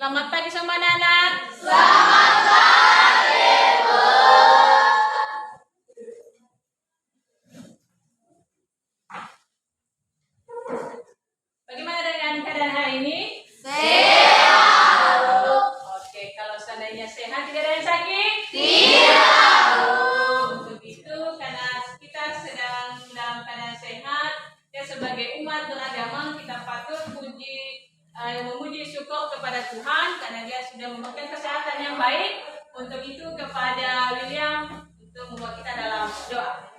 Selamat pagi semua anak. Bagaimana dengan keadaan hari ini? Sehat. Oke, kalau seandainya sehat tidak ada yang sakit? Tidak. Untuk itu karena kita sedang dalam keadaan sehat, ya sebagai umat beragama kita patut memuji syukur kepada Tuhan karena Dia sudah memberikan kesehatan yang baik. Untuk itu kepada William untuk membawa kita dalam doa.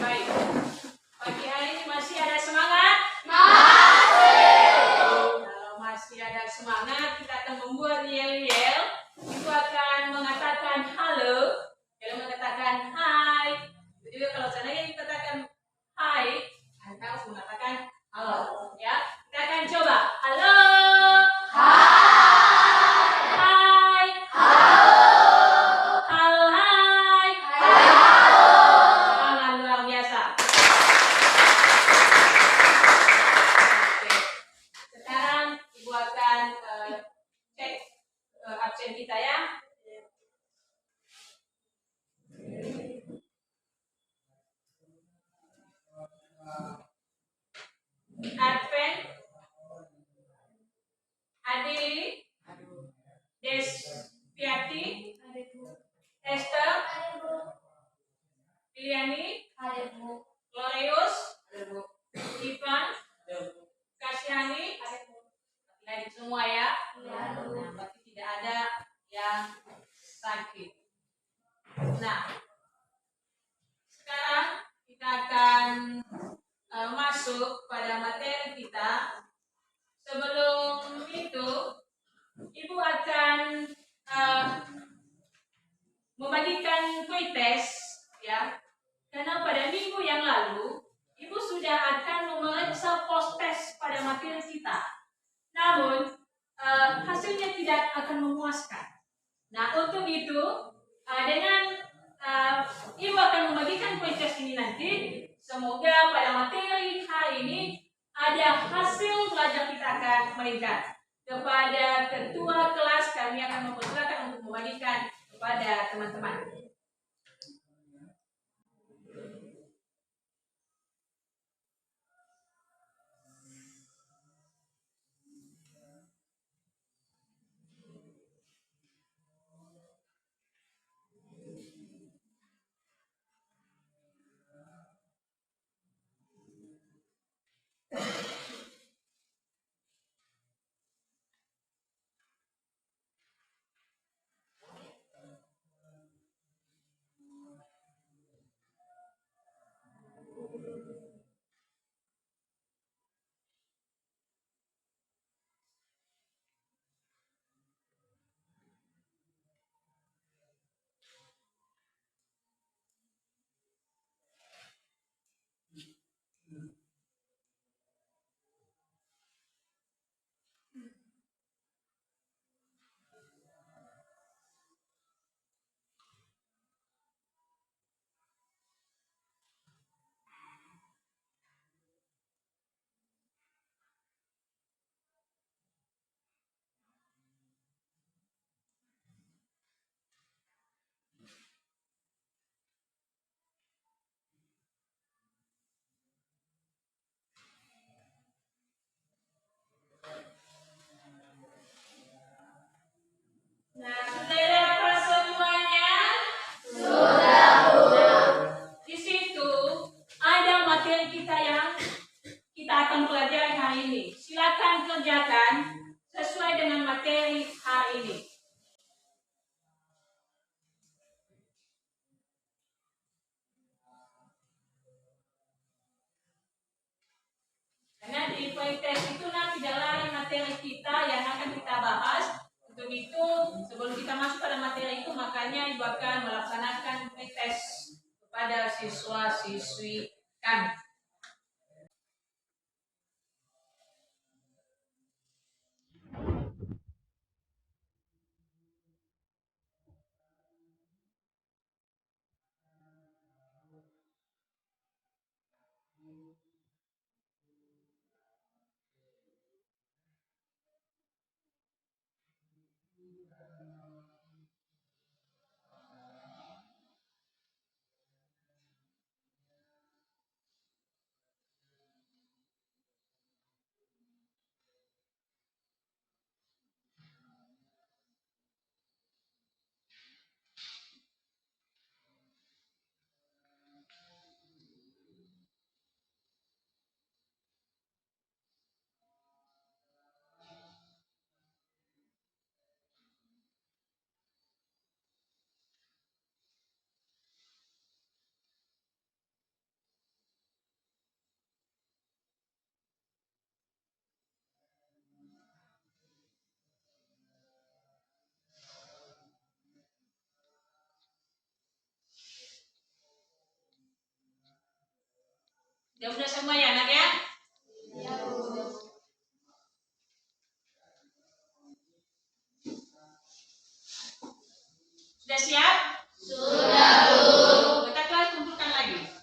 Baik, pagi hari ini masih ada semangat? Kalau masih ada semangat, kita akan membuat yel-yel. Itu akan mengatakan halo, kalau mengatakan hai. Jadi kalau seandainya kita katakan hai, Anda harus mengatakan halo. Ya, kita akan coba. Halo. Hai. Halo, hai. Sangat luar biasa. Oke. Sekarang Ibu akan cek absen kita ya. Advent, Adili, Despiati, Esther, Piliani, Glorius, Ivan, Kasyani, dari semua ya. Nah, berarti tidak ada yang sakit. Nah, sekarang kita akan masuk pada materi kita. Sebelum itu, Ibu akan membagikan quiz test ya. Karena pada minggu yang lalu, Ibu sudah akan memeriksa post test pada materi kita. Namun, hasilnya tidak akan memuaskan. Nah, untuk itu, dengan Ibu akan membagikan quiz test ini nanti, semoga pada materi hari ini ada hasil belajar kita akan meningkat. Kepada ketua kelas kami akan mempersilakan untuk membagikan kepada teman-teman. kita masuk pada materi itu, makanya Ibu akan melaksanakan tes kepada siswa-siswi kami. Ya udah semua ya anak ya? Ya. Sudah siap? Sudah, Bu. Kita kelas kumpulkan lagi.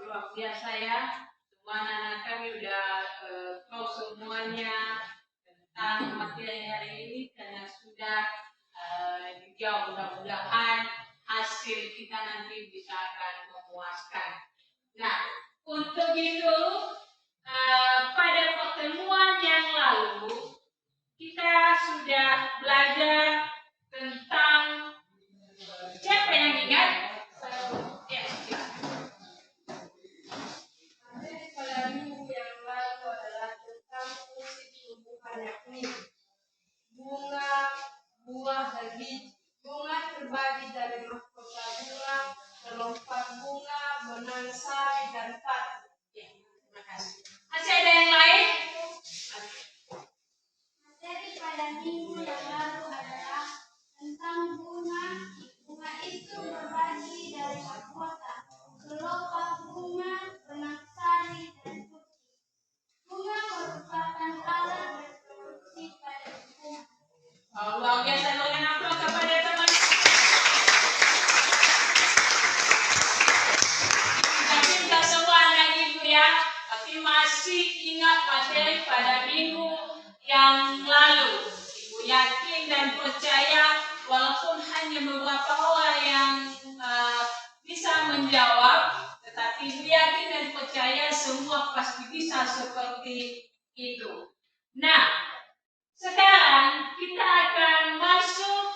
Luar biasa ya, semua anak-anak kami udah tahu semuanya tentang materi hari ini karena sudah dijawab. Mudah-mudahan hasil kita nanti bisa akan memuaskan. Nah, untuk itu pada pertemuan yang lalu kita sudah belajar tentang, siapa yang ingat? Ya, pada minggu yang lalu adalah tentang fungsi tumbuhan, yakni bunga, buah, dan biji. Bunga terbagi dari mahkota bunga, kelompok bunga, benang sari, dan pati. Ya, terima kasih. Masih ada yang lain? Materi pada minggu yang lalu adalah tentang bunga. Bunga itu berbagi dari mahkota, kelompok bunga, benang sari, dan putih. Bunga merupakan alat reproduksi pada bunga. Luar biasa, berikan aplaus kepada teman. dan percaya, walaupun hanya beberapa orang yang bisa menjawab, tetapi yakin dan percaya semua pasti bisa seperti itu. Nah, sekarang kita akan masuk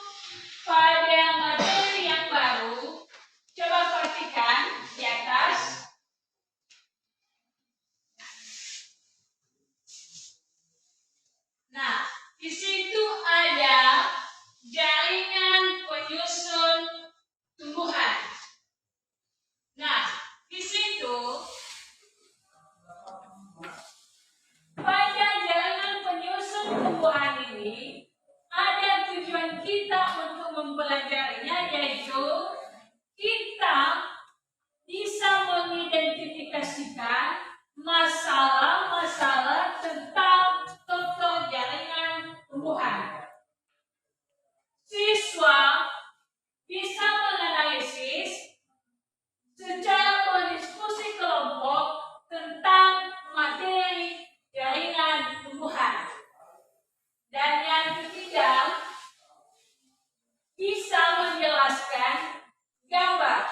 pada materi yang baru. Coba perhatikan di atas. Nah, di situ ada jaringan penyusun tumbuhan. Nah, di situ pada jaringan penyusun tumbuhan ini ada tujuan kita untuk mempelajarinya, yaitu kita bisa mengidentifikasikan masalah-masalah tentang struktur jaringan tumbuhan. Siswa bisa menganalisis secara berdiskusi kelompok tentang materi jaringan tumbuhan. Dan yang ketiga, bisa menjelaskan gambar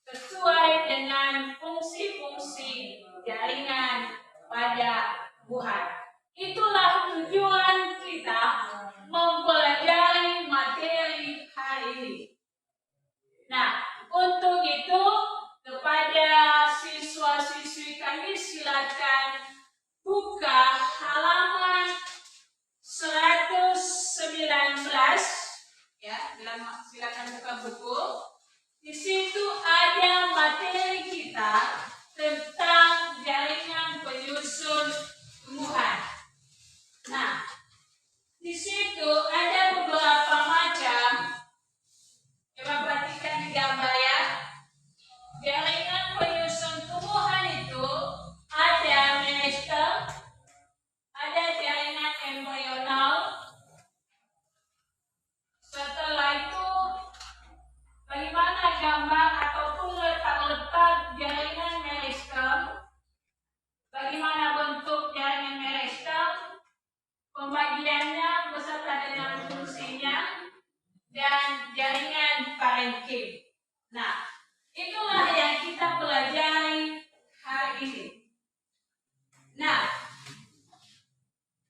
sesuai dengan fungsi-fungsi jaringan pada tumbuhan. Itulah tujuan kita mempelajari materi hari ini. Nah, untuk itu kepada siswa-siswi kami silakan buka halaman 119, ya, silakan buka buku. Di situ ada materi kita tentang jaringan penyusun tumbuhan. Nah, di situ ada beberapa macam. Coba perhatikan di gambar ya. Jaringan penyusun tumbuhan itu ada menistel, ada jaringan embrional. Setelah itu, bagaimana gambar ataupun letak-letak jaringan meristem, bagaimana bentuk jaringan meristem, pembagiannya beserta dengan fungsinya, dan jaringan parenkim. Nah, itulah yang kita pelajari hari ini. Nah,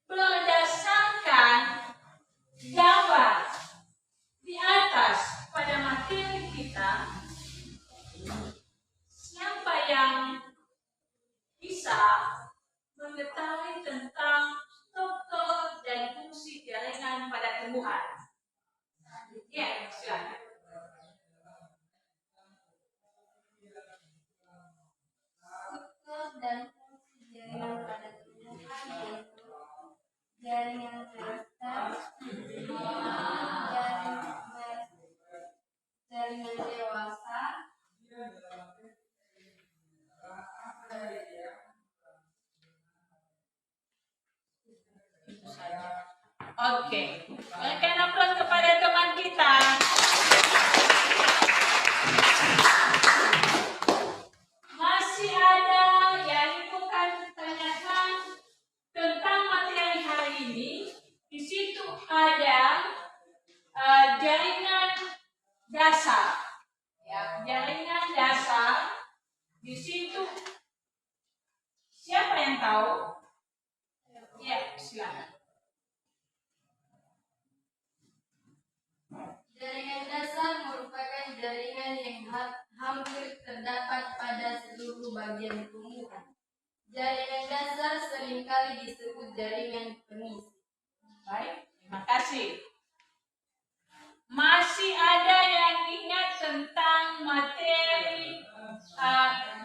berdasarkan gambar di atas pada materi kita, siapa yang bisa mengetahui tentang struktur dan fungsi jaringan pada tumbuhan? Ya, silakan. Struktur dan fungsi jaringan pada tumbuhan yaitu jaringan meristem, jaringan dewasa, Oke, berikan aplaus kepada teman kita. Masih ada yang bukan tanyakan tentang materi hari ini. Di situ ada jaringan dasar, ya, jaringan dasar. Di situ siapa yang tahu? Ya, silakan. Jaringan dasar merupakan jaringan yang hampir terdapat pada seluruh bagian tumbuhan. Jaringan dasar seringkali disebut jaringan pengisi. Baik, terima kasih. Masih ada yang ingat tentang materi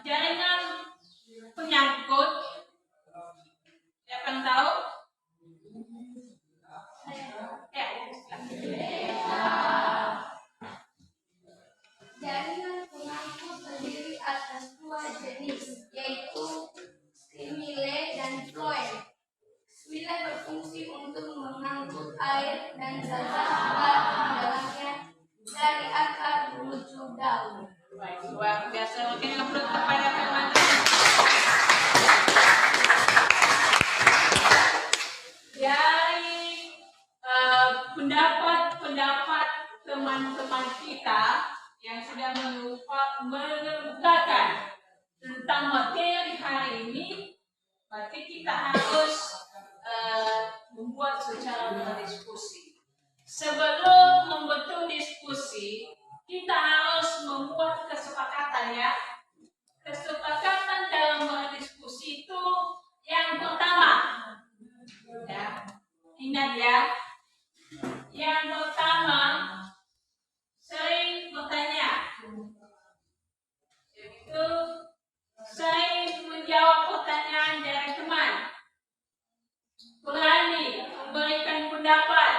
jaringan penyangkut? Siapa yang tahu? Ya, Jaringan pengangkut terdiri atas dua jenis, yaitu spimile dan floem. Spimile berfungsi untuk mengangkut air dan zat-zat segar di dalamnya dari akar menuju daun. baik, luar biasa. Mungkin aplaus kepada teman-teman. Dari pendapat teman-teman kita yang sudah mengemukakan tentang materi hari ini, berarti kita harus membuat secara berdiskusi. Sebelum membentuk diskusi, kita harus membuat kesepakatan ya. Kesepakatan dalam berdiskusi itu yang pertama, ya, ingat ya, yang pertama sering bertanya, yaitu sering menjawab pertanyaan dari teman, berani memberikan pendapat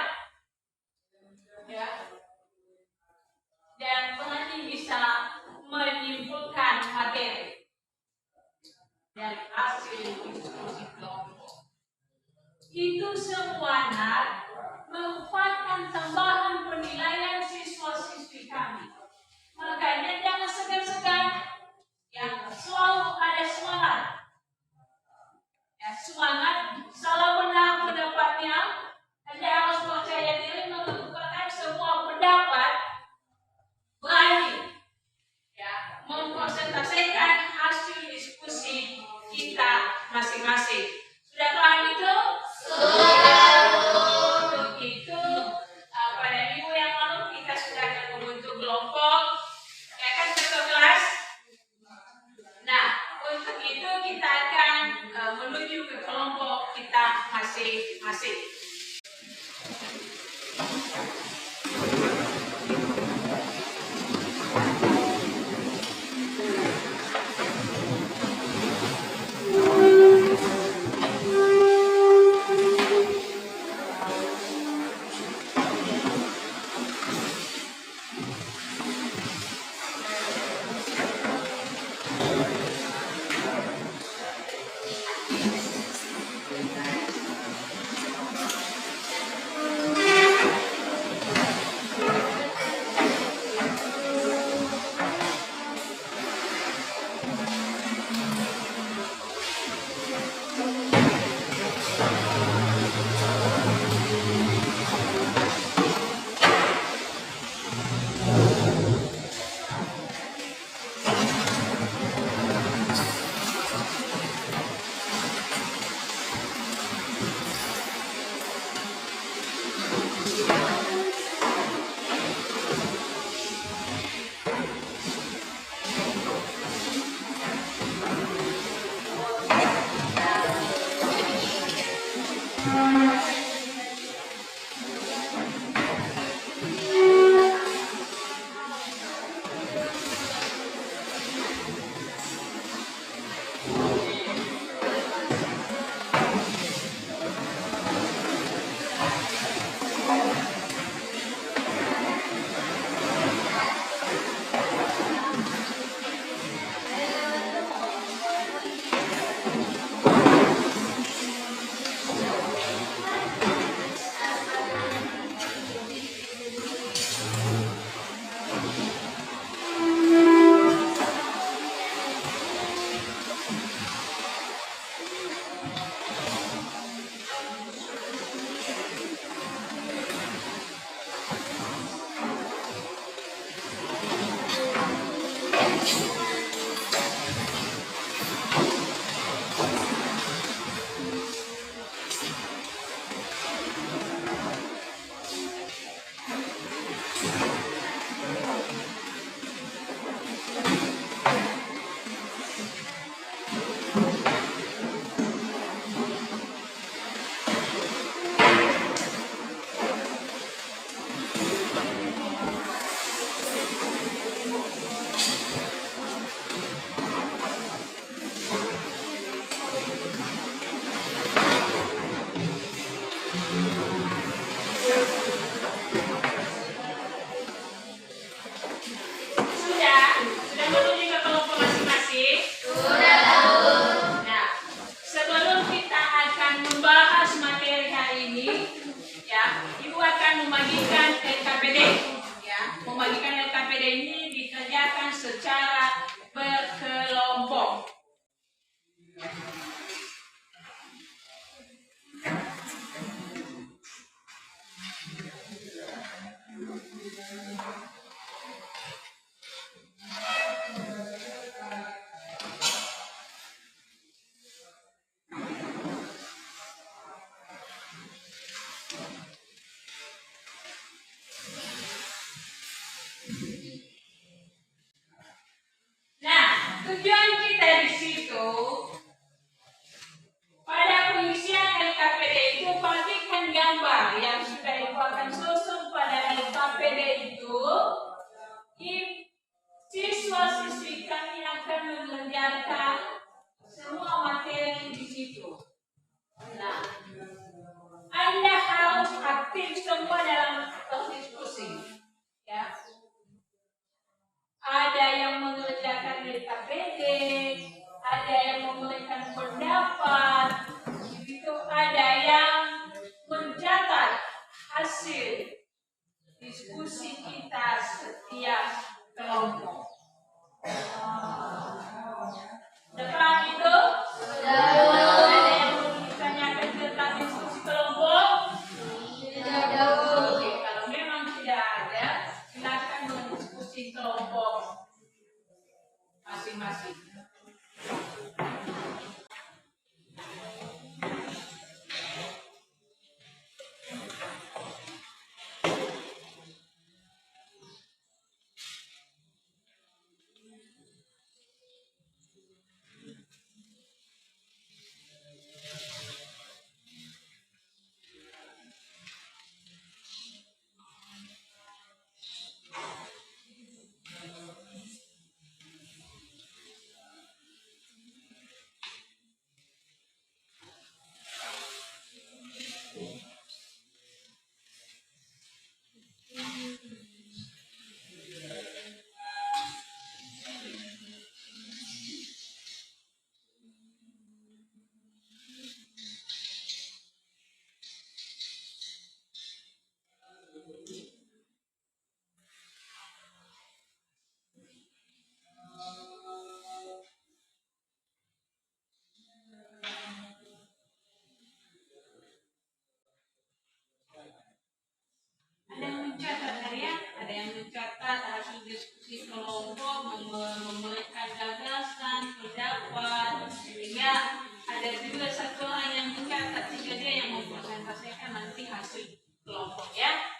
Ada yang mencatat Arya, ada yang mencatat hasil diskusi kelompok, memberikan gagasan, pendapat, sehingga ada juga satu orang yang mencatat, sehingga dia yang mempresentasikan nanti hasil kelompok ya.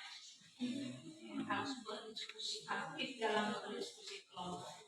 Harus berdiskusi aktif dalam berdiskusi kelompok.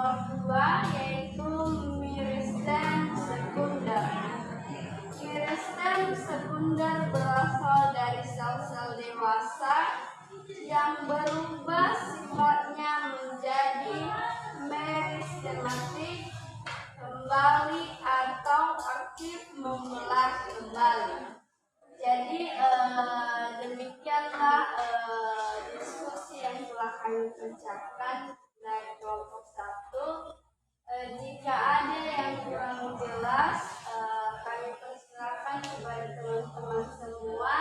kedua yaitu meristem sekunder. Meristem sekunder berasal dari sel-sel dewasa yang berubah sifatnya menjadi meristematik kembali atau aktif membelah kembali. Jadi demikianlah diskusi yang telah kami ucapkan dari kelompok 1. Jika ada yang kurang jelas, kami persilakan kepada teman-teman semua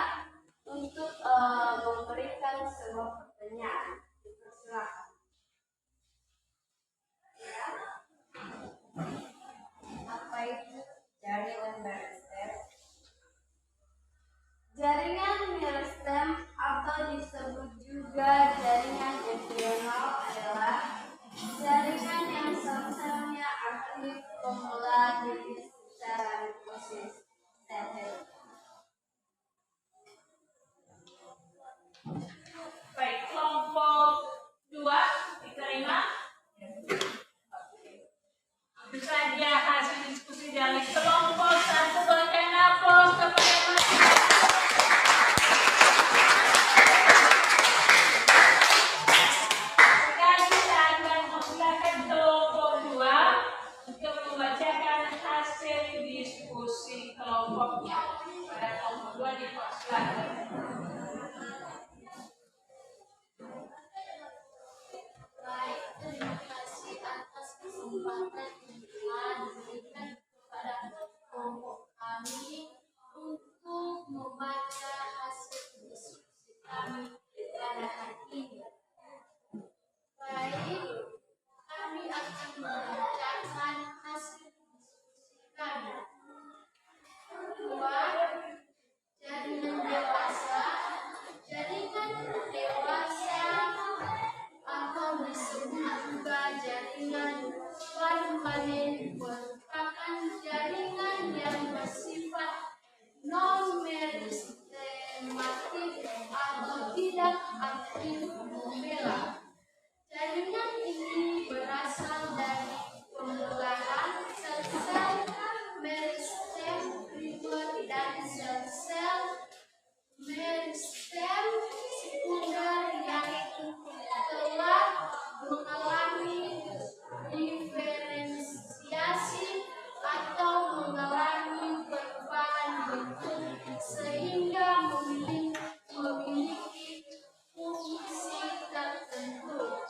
untuk memberikan sebuah pertanyaan. Persilakan. Ya. Apa itu jaringan meristem? Jaringan meristem atau disebut juga jaringan embrional adalah jaringan yang sel-selnya aktif membelah diri secara proses steril. Baik, kelompok 2 diterima. Itu saja hasil diskusi dari kelompok 1. Berikan aplaus kepada masing-masing. Sekarang kita akan mempersilakan kelompok 2 untuk membacakan hasil diskusi kelompoknya. Pada kelompok 2 dipersilakan. Baik, terima kasih atas kesempatan yang telah diberikan kepada kelompok kami untuk membaca hasil diskusi kami pada hari ini. Baik, kami akan membacakan hasil diskusi kami. Kedua, jaringan dewasa. Jaringan dewasa atau disebut juga jaringan permanen merupakan jaringan yang bersifat non-meristematik atau tidak aktif membela. Jaringan ini berasal dari pembelahan sel-sel meristem primer dan sel-sel meristem sekunder yang telah mengalami diferensiasi atau mengalami perubahan bentuk sehingga memiliki fungsi tertentu.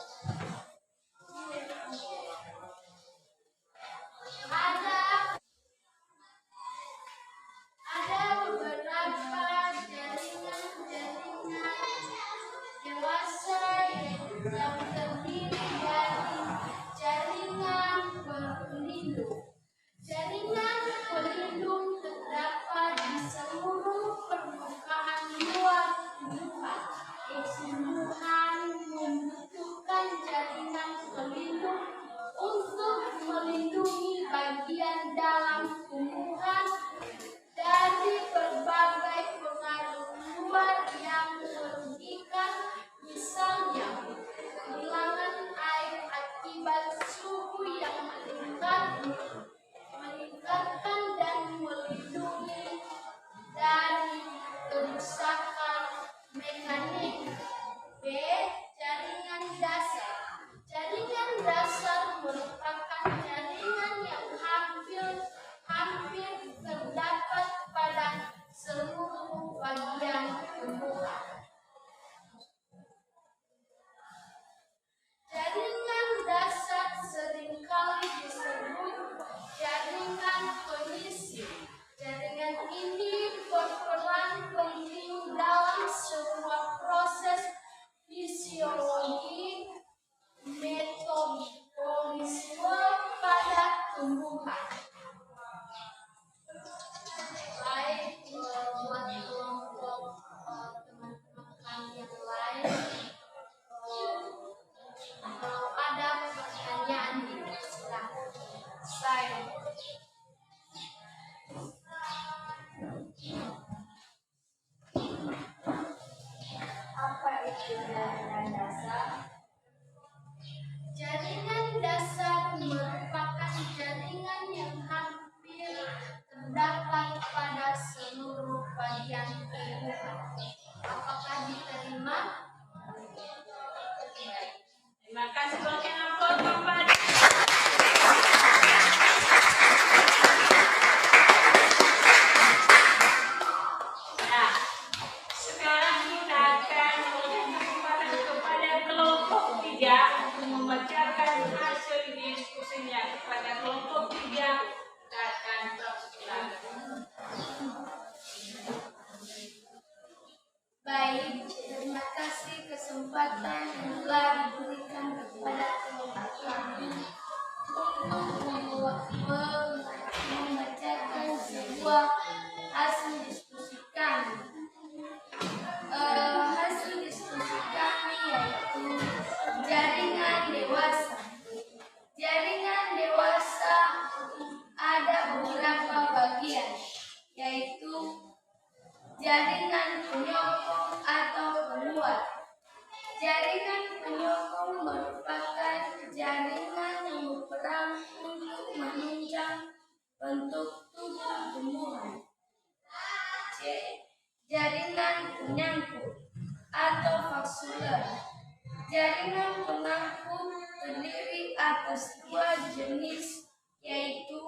atas dua jenis, yaitu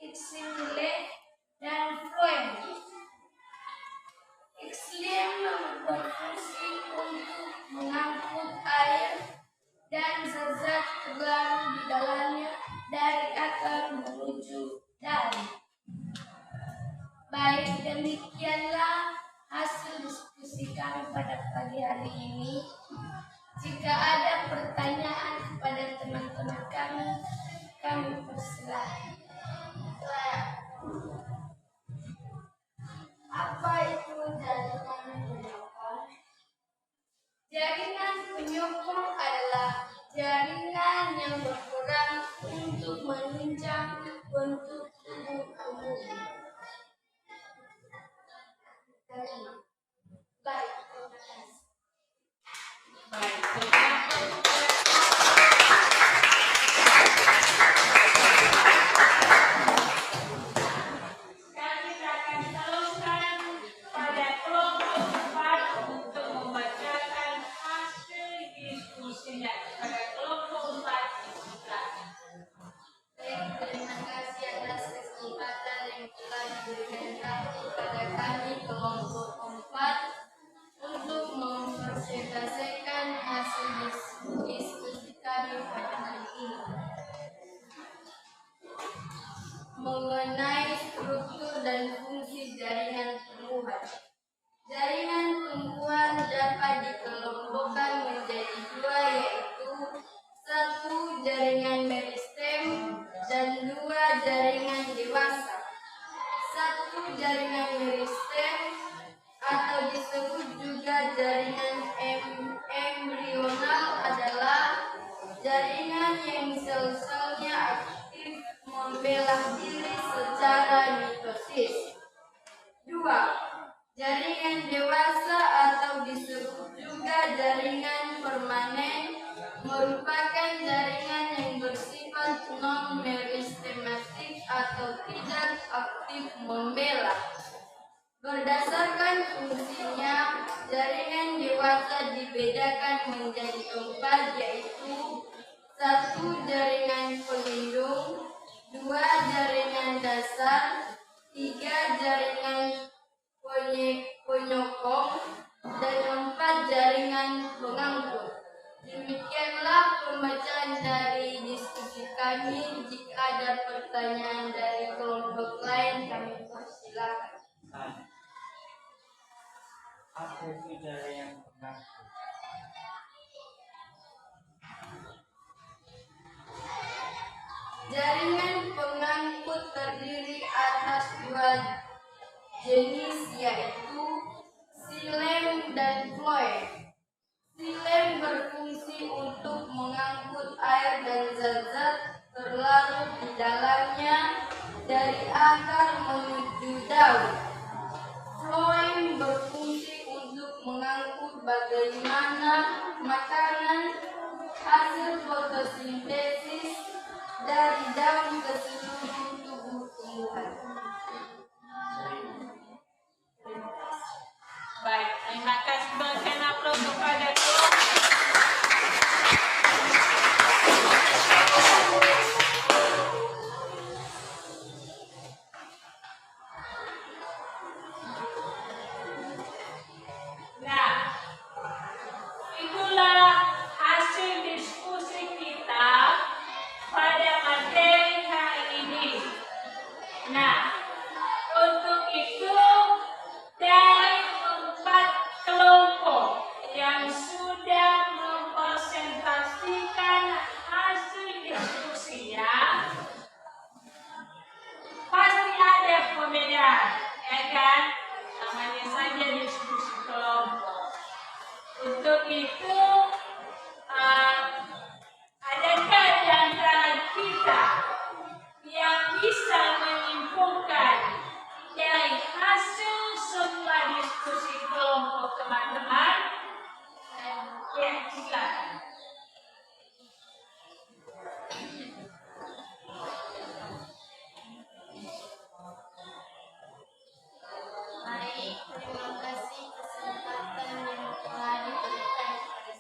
eksimile dan floem. Eksim berfungsi untuk mengangkut air dan zat-zat terlarut di dalamnya dari akar menuju daun. Baik, demikianlah hasil diskusi kami pada pagi hari ini. Jika ada pertanyaan kepada teman-teman kami persilahkan. Apa itu jaringan penyokong? Jaringan penyokong adalah jaringan yang berperan untuk menunjang bentuk tubuh umum. Baik, terima kasih. Sekarang kita akan teruskan pada kelompok 4 untuk membacakan hasil diskusinya pada kelompok 4 kita. Baik, terima kasih atas kesempatan yang telah diberikan kepada kami kelompok 4 untuk mempresentasikan hasil diskusi kami pada hari ini mengenai struktur dan fungsi jaringan tumbuhan. Jaringan tumbuhan dapat dikelompokkan menjadi dua, yaitu satu jaringan meristem dan dua jaringan dewasa. Satu jaringan meristem atau disebut juga jaringan embrional adalah jaringan yang sel-selnya aktif membelah diri secara mitosis. Dua, jaringan dewasa atau disebut juga jaringan permanen merupakan jaringan yang bersifat non-meristematik atau tidak aktif membelah. Berdasarkan fungsinya, jaringan dewasa dibedakan menjadi 4, yaitu satu jaringan pelindung, dua jaringan dasar, tiga jaringan penyokong, dan 4 jaringan pengangkut. Demikianlah pembacaan dari diskusi kami. Jika ada pertanyaan dari kelompok lain, kami persilakan. Apa itu jaringan pengangkut? Jaringan pengangkut terdiri atas dua jenis, yaitu xilem dan floem. Xilem berfungsi untuk mengangkut air dan zat-zat terlarut di dalamnya dari akar menuju daun. Floem berfungsi untuk mengangkut bagaimana makanan hasil fotosintesis dari daun ke seluruh tubuh tumbuhan. Baik, terima kasih. Berikan aplaus kepada kelompok. Nah, itulah hasil diskusi kita pada materi hari ini. Nah, untuk itu dari 4 kelompok yang sudah mempresentasikan hasil diskusinya, pasti ada perbedaan, ya kan? Namanya saja diskusi kelompok. Untuk itu, adakah di antara kita yang bisa menyimpulkan dari hasil semua diskusi kelompok teman-teman? Ya, silakan. Baik, terima kasih kesempatan yang telah diberikan kepada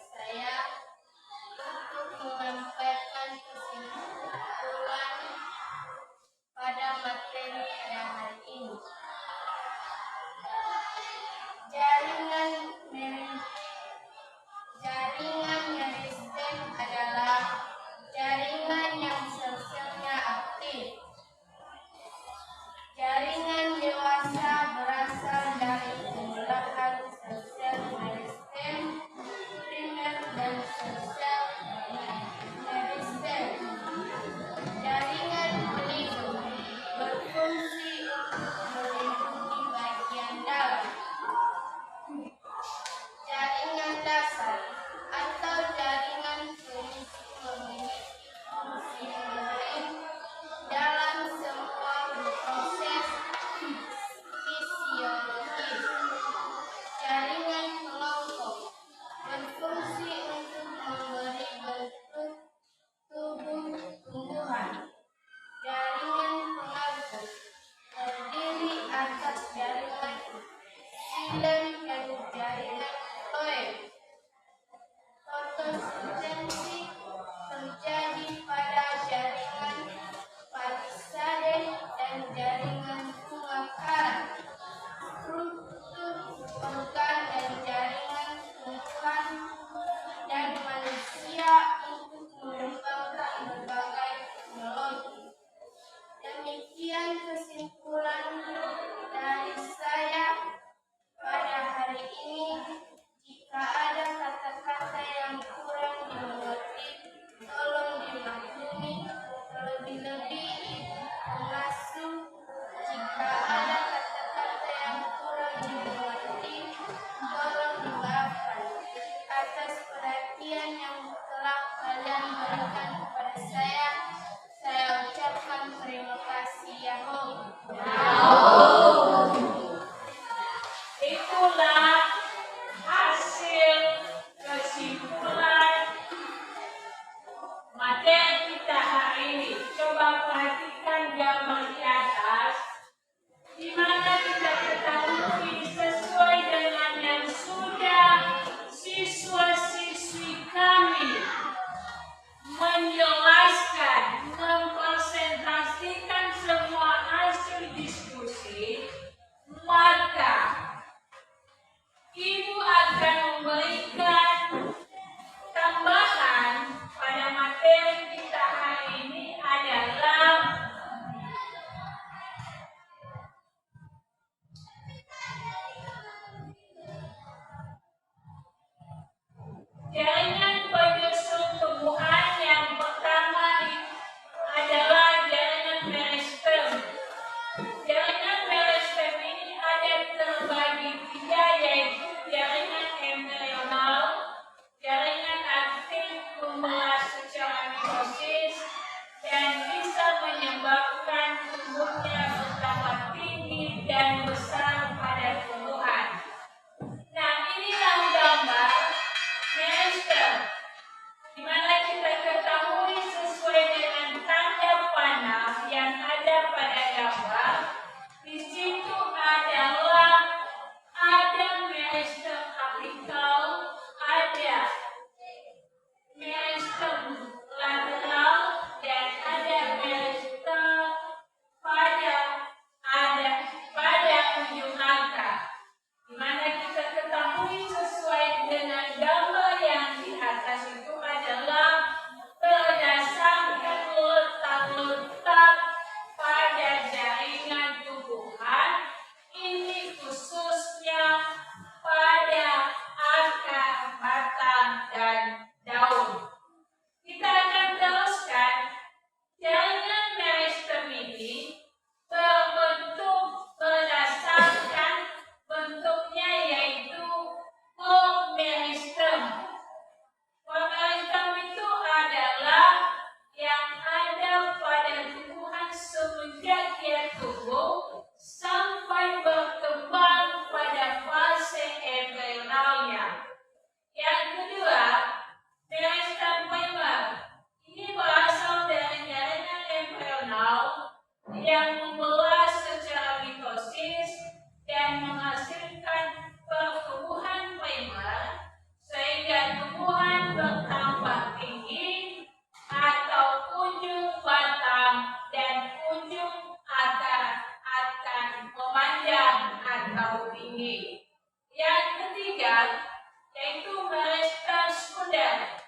menjelaskan, mempresentasikan semua hasil diskusi, maka Ibu akan memberikan tambahan pada materi kita hari ini adalah jaringan penyusun tumbuhan. Yang pertama adalah jaringan meristem. Jaringan meristem ini ada terbagi tiga, yaitu jaringan embrional, jaringan aktif membelah secara mitosis, dan bisa menyebabkan tumbuhnya bertambah tinggi dan besar pada tumbuhan. Nah, inilah gambar meristem, di mana kita ketahui sesuai dengan tanda panah yang ada pada gambar. Di situ adalah ada meristem apikal, ada meristem lateral, dan ada meristem pada ujung akar. Di mana kita ketahui sesuai dengan gambar yang di atas itu adalah berdasarkan letak-letak pada jaringan tumbuhan, ini khususnya pada akar, batang, dan daun. Kita akan teruskan. Jaringan meristem ini berbentuk berdasarkan bentuknya, yaitu meristem. Meristem itu adalah yang ada pada tumbuhan semenjak dia tumbuh sampai berkembang pada fase embrionalnya. Yang kedua, meristem primer. Ini berasal dari jaringan embrional yang membelah secara mitosis dan menghasilkan pertumbuhan primer, sehingga tumbuhan bertambah tinggi atau ujung batang dan ujung akar akan memanjang atau tinggi. Yang ketiga, yaitu meristem sekunder.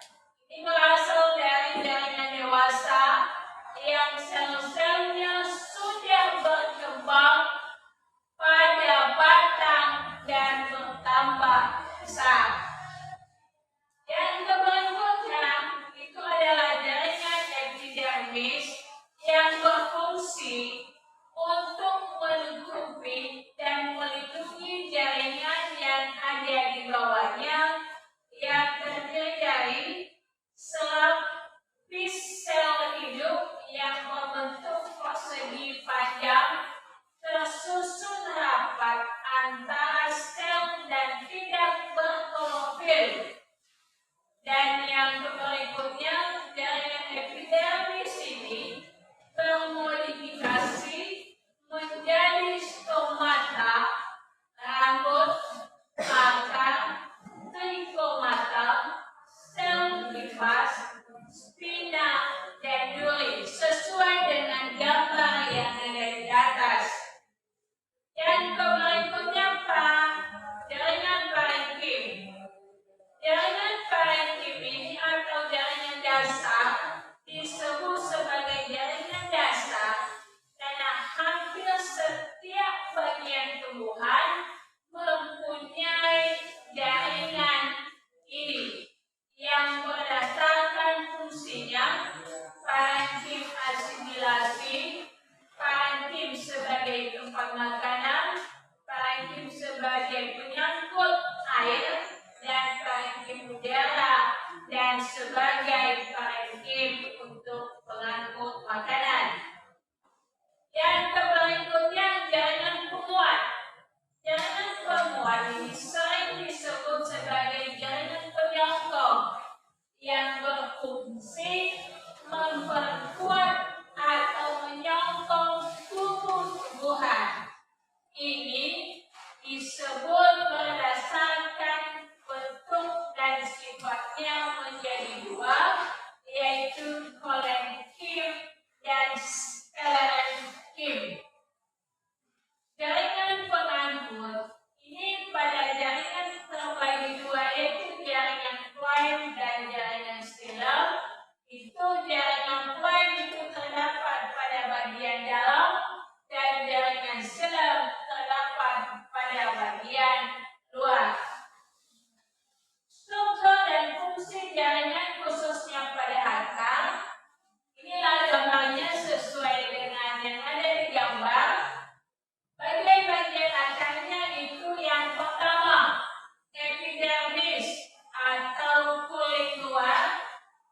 Ini berasal dari jaringan dewasa yang sel-selnya sudah berkembang pada batang dan bertambah besar. Yang berikutnya itu adalah jaringan epidermis yang berfungsi untuk menutupi dan melindungi jaringan yang ada di bawahnya, yang terdiri dari selapis sel hidup yang membentuk fase kolenkim dan sklerenkim. Jaringan pengangkut ini pada jaringan terbagi dua, yaitu jaringan Klein dan jaringan Stiller. Itu jaringan Klein itu terdapat pada bagian dalam dan jaringan Stiller terdapat pada bagian luar. Struktur dan fungsi jaringan khususnya pada akar. Inilah gambarnya sesuai dengan yang ada di gambar. Bagian-bagian akarnya itu yang pertama, epidermis atau kulit luar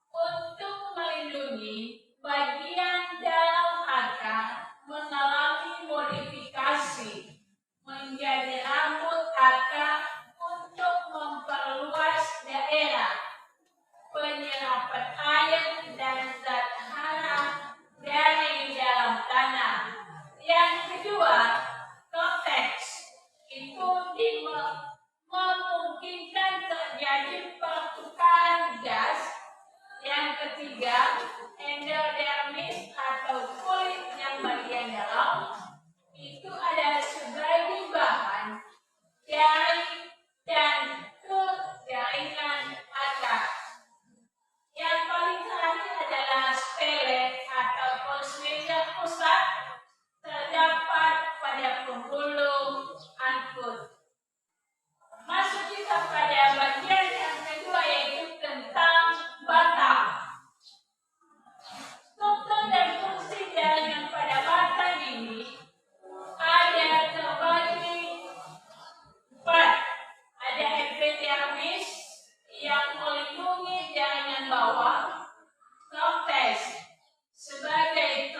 untuk melindungi bagian dalam akar mengalami modifikasi menjadi rambut akar untuk memperluas daerah penyerapan air dan zat hara dari dalam tanah. Yang kedua, korteks itu memungkinkan terjadi pertukaran gas. Yang ketiga, endodermis atau kulit yang bagian dalam itu ada sebagai bahan dari dan ke jaringan akar. Yang paling terakhir adalah spele atau posterior pusat terdapat pada penghulu angkut. Masuk kita pada bagian yang kedua, yaitu tentang batang. Struktur dan fungsi jaringan pada batang ini ada terbagi empat. Ada epidermis yang melindungi jaringan bawah, korteks sebagai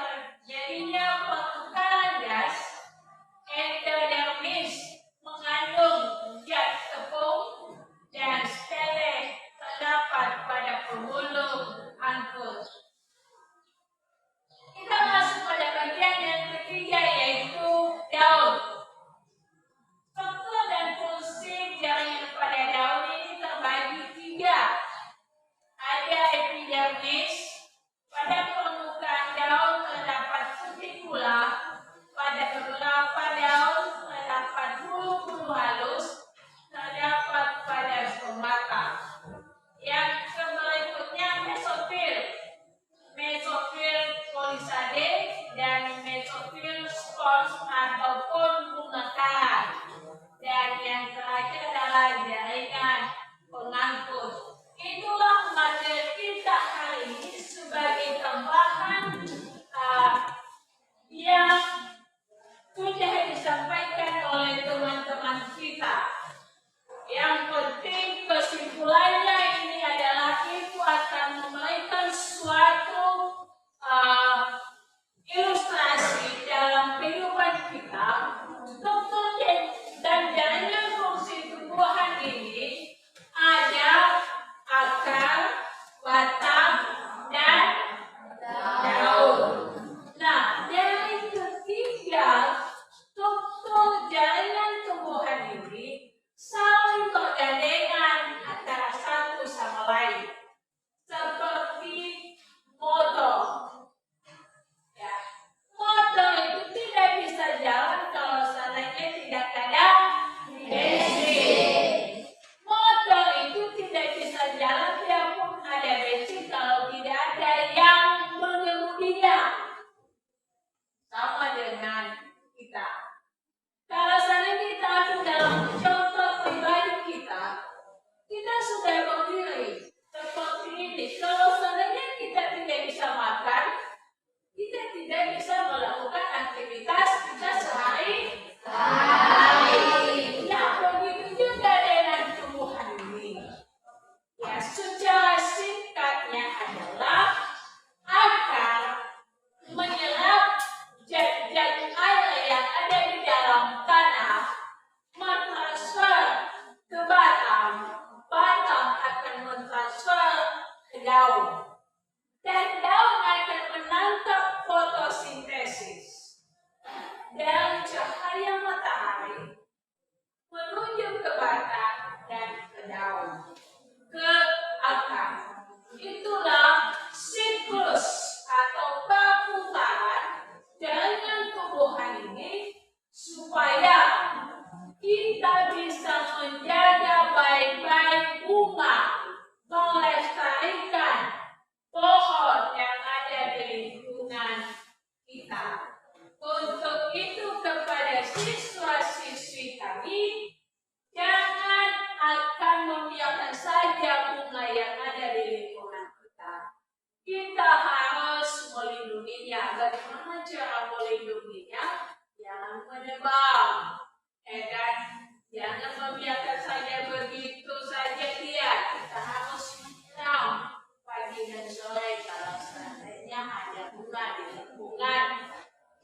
lingkungan di lingkungan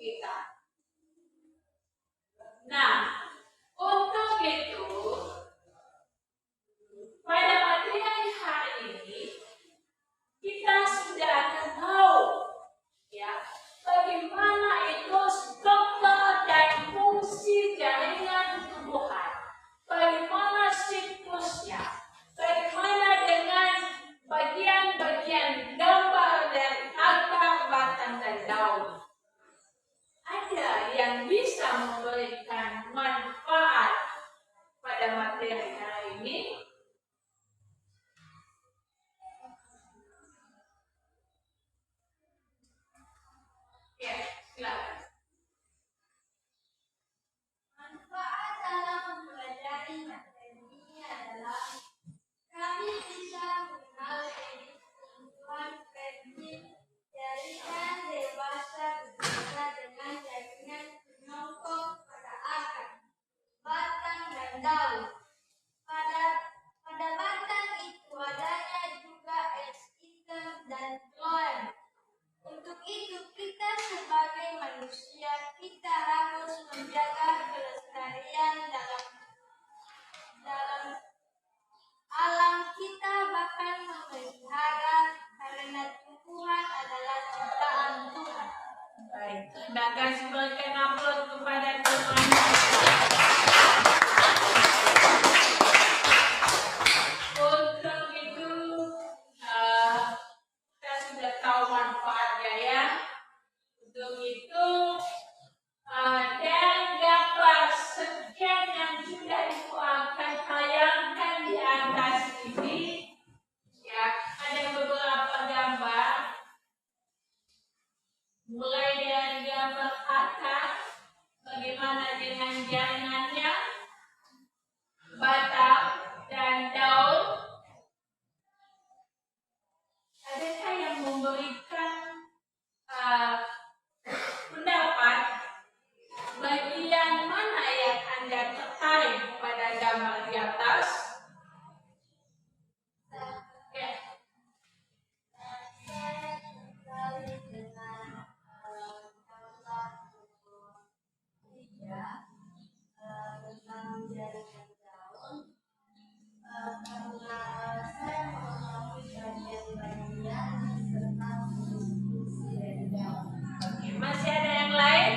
kita. Nah, untuk itu pada materi hari ini kita sudah akan tahu ya bagaimana itu struktur dan fungsi jaringan tumbuhan, bagaimana siklusnya, bagaimana dengan bagian-bagian gambar dari akar, batang dan daun. Ada yang bisa memberikan manfaat pada materi hari ini. Ya, silakan. Manfaat dalam mempelajari materi ini adalah kami bisa mengenal jenis tumbuhan primitif, jaringan dewasa berbeda dengan jaringan penyongkok pada akar, batang dan daun. Pada batang itu adanya juga eksitem dan kloem. Untuk itu kita sebagai manusia kita harus menjaga kelestarian dalam alam kita, bahkan memelihara karena tumbuhan adalah ciptaan Tuhan. Baik, terima kasih, berikan aplaus kepada Tuhan. Untuk itu kita sudah tahu manfaatnya ya. Untuk itu dan gambar sekian yang sudah Ibu akan tayangkan di atas ini ya, ada beberapa gambar mulai dari gambar akar, bagaimana dengan jaringannya, batang dan daun. Adakah yang memberikan pendapat bagian mana yang Anda tertarik pada gambar di atas? Ya. Saya tertarik dengan gambar tiga tentang jaringan daun karena saya memahami bagian-bagian serta fungsi dari daun. Oke, masih ada yang lain?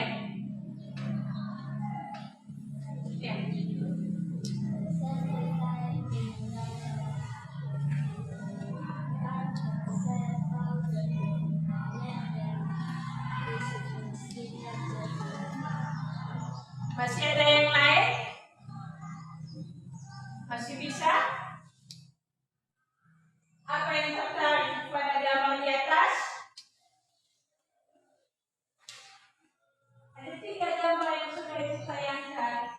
Ya. Saya tertarik dengan saya tahu bagaimana dan fungsinya Masih ada yang lain? Masih bisa? Apa yang tertarik pada gambar di atas? Ada 3 gambar yang sudah ditayangkan.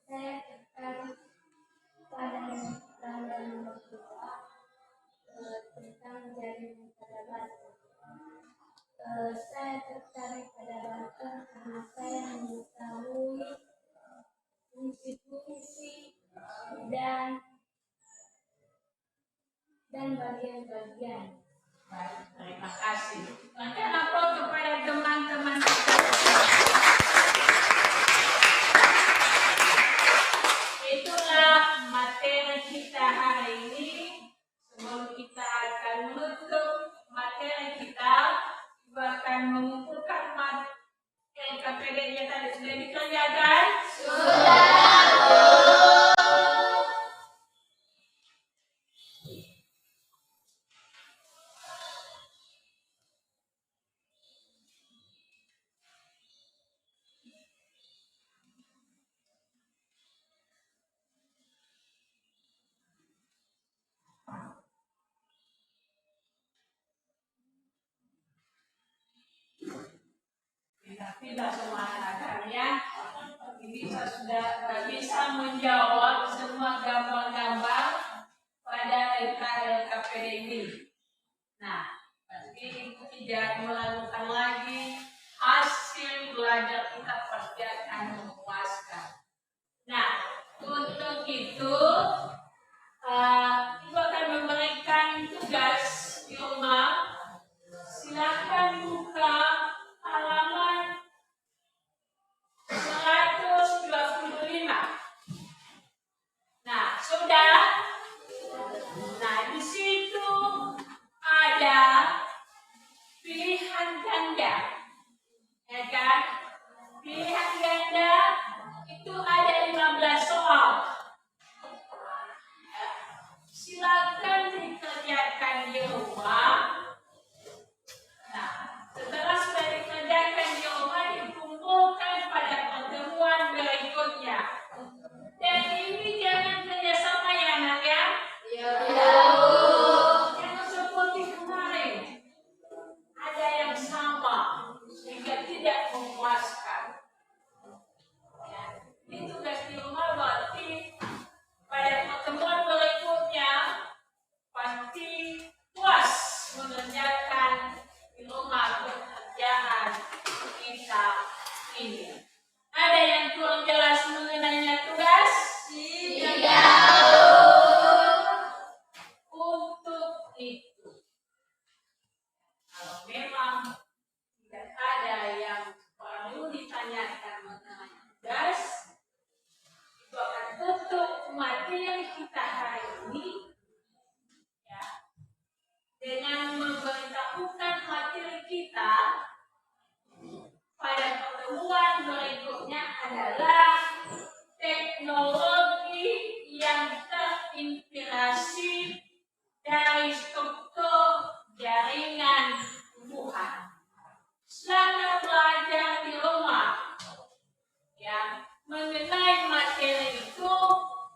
saya tertarik pada gambar nomor 2 tentang jaringan pada batang. Saya tertarik pada batang karena saya mengetahui fungsi-fungsi dan bagian-bagian. Baik, terima kasih. Berikan aplaus kepada teman-teman kita. Itulah materi kita hari ini. Sebelum kita akan menutup materi kita, bahkan mengumpulkan LKPD-nya tadi sudah dikerjakan? Tidak semua anak-anaknya bisa menjawab semua gambar-gambar pada LKPD ini. Nah, pasti tidak melakukan lagi hasil belajar kita pasti akan memuaskan. Nah, untuk itu Ibu akan memberikan tugas di rumah. Silakan buka halaman 125. Nah, sudah. Nah, di situ ada pilihan ganda, ya kan? Pilihan ganda itu ada 15 soal. Silakan dikerjakan di rumah. Nah, setelah sudah dikerjakan di rumah, dikumpulkan pada pertemuan berikutnya. Dan ini jangan kerjasama ya anak ya. Jangan seperti kemarin. Ada yang sama sehingga tidak memuaskan. Ya, ini tugas di rumah berarti pada pertemuan berikutnya pasti puas mengerjakan di rumah pekerjaan kita ini. Ada yang kurang jelas mengenai tugas? Untuk itu, kalau memang tidak ada yang perlu ditanyakan mengenai tugas, itu akan tutup materi kita hari ini, ya, dengan memberitahukan materi kita pada pertemuan berikutnya adalah teknologi yang terinspirasi dari struktur jaringan tumbuhan. Selamat belajar di rumah, ya, mengenai materi itu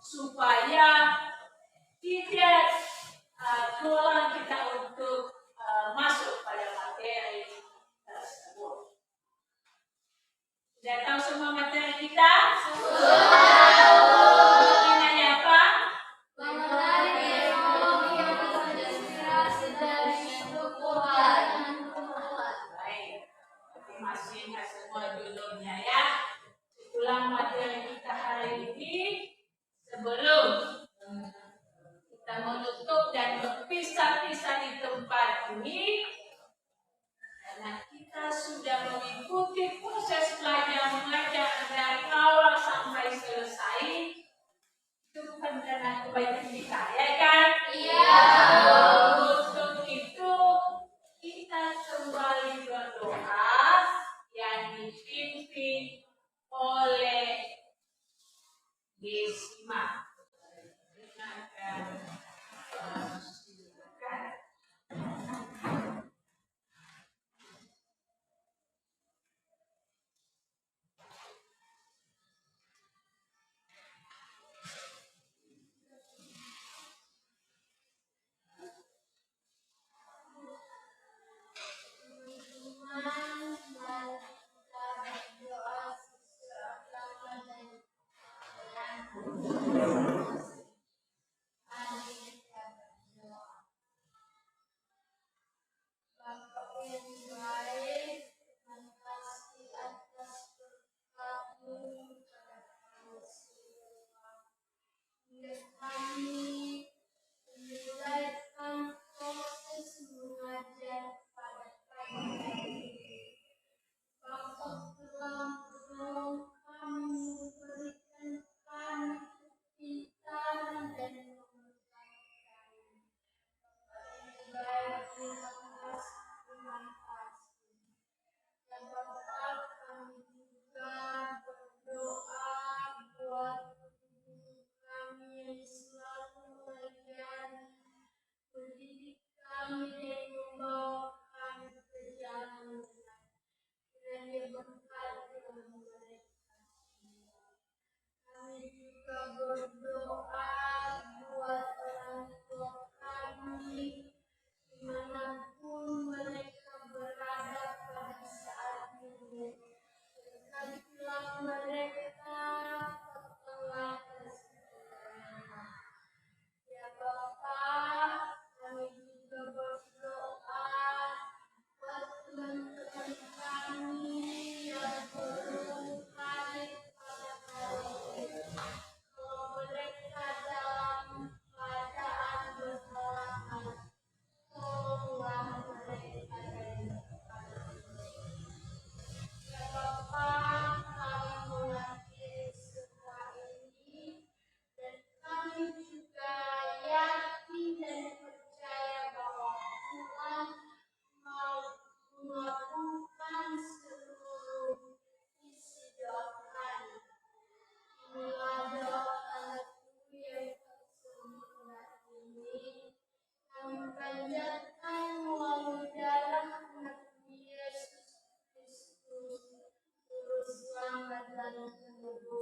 supaya tidak kurang kita untuk masuk pada materi tersebut. Sudah tahu semua materi kita? Nanya apa? Mengenai teknologi yang terinspirasi dari tumbuhan. Baik, masing-masing semua judulnya ya. Ulang materi kita hari ini sebelum kita menutup dan berpisah-pisah di tempat ini, karena kita sudah mengikuti proses belajar mengajar dari awal sampai selesai. Itu bukan karena kebaikan kita, ya kan? Untuk itu kita kembali berdoa yang dipimpin oleh Gesima. Kami menjalankan proses mengajar pada pagi ini. Bapak telah menolong kami memberikan kami kepintaran dan pengetahuan kami. Bapak terima kasih. Dan Bapak kami juga berdoa buat kami yang selalu dalam tubuh